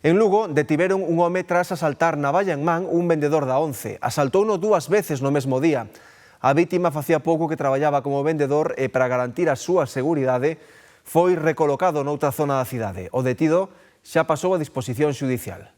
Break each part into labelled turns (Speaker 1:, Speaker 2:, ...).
Speaker 1: En Lugo detiveron un home tras asaltar na valla en man un vendedor da Once. Asaltouno 2 veces no mesmo día. A vítima facía pouco que traballaba como vendedor e para garantir a súa seguridade foi recolocado noutra zona da cidade. O detido xa pasou a disposición xudicial.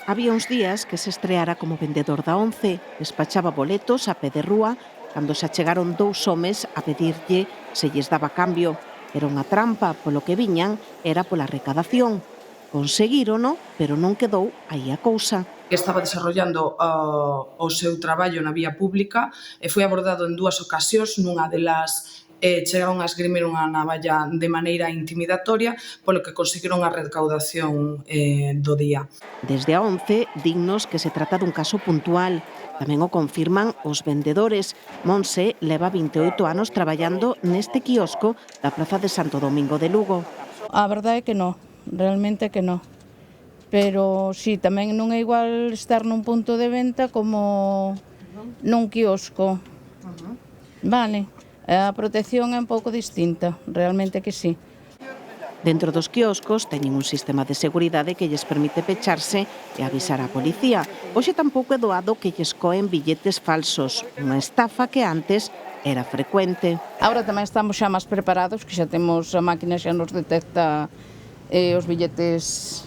Speaker 2: Había uns días que se estreara como vendedor da Once, despachaba boletos a pé de rúa, cando se achegaron 2 homes a pedirlle se lles daba cambio. Era unha trampa, polo que viñan era pola recadación. Conseguírono, pero non quedou aí a cousa.
Speaker 3: Estaba desarrollando o seu traballo na vía pública e foi abordado en 2 ocasións. Nunha delas chegaron a esgrimir unha navalla de maneira intimidatoria, polo que conseguiron a recaudación do día.
Speaker 2: Desde a Once, dignos que se trata dun caso puntual. Tamén o confirman os vendedores. Monse leva 28 anos traballando neste quiosco da Praza de Santo Domingo de Lugo.
Speaker 4: A verdade é que non, realmente que non. Pero si, tamén non é igual estar nun punto de venta como nun quiosco. Vale, a protección é un pouco distinta, realmente que sí.
Speaker 2: Dentro dos quioscos teñen un sistema de seguridade que lles permite pecharse e avisar á policía. Hoxe tampouco é doado que lles coen billetes falsos, unha estafa que antes era frecuente.
Speaker 4: Agora tamén estamos xa máis preparados, que xa temos a máquina xa nos detecta os billetes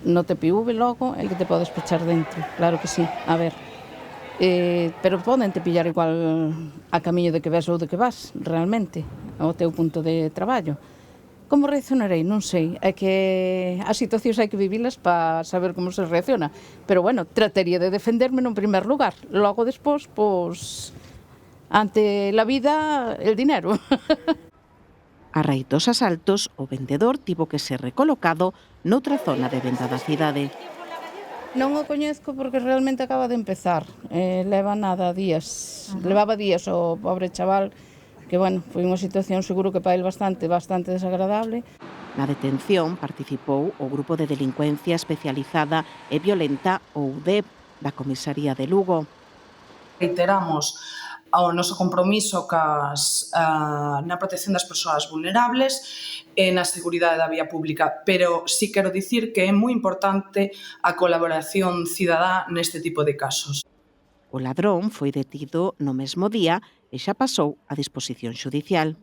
Speaker 4: no TPV logo, el que te podes pechar dentro, claro que sí, a ver. Pero poden te pillar igual a camiño de que ves ou de que vas, realmente, ao teu punto de traballo. Como reaccionarei? Non sei. É que as situacións hai que vivilas para saber como se reacciona. Pero, bueno, trataría de defenderme nun primer lugar. Logo, despois, pois, ante la vida, el dinero.
Speaker 2: A raíz dos asaltos, o vendedor tivo que ser recolocado noutra zona de venda da cidade.
Speaker 4: Non o coñezco porque realmente acaba de empezar. Leva nada, días. Levaba días o pobre chaval, que, bueno, foi unha situación seguro que para el bastante desagradable.
Speaker 2: Na detención participou o Grupo de Delincuencia Especializada e Violenta, ou UDEV, da Comisaría de Lugo.
Speaker 3: Reiteramos o noso compromiso na protección das persoas vulnerables e na seguridade da vía pública, pero sí quero dicir que é moi importante a colaboración cidadá neste tipo de casos.
Speaker 2: O ladrón foi detido no mesmo día e xa pasou a disposición xudicial.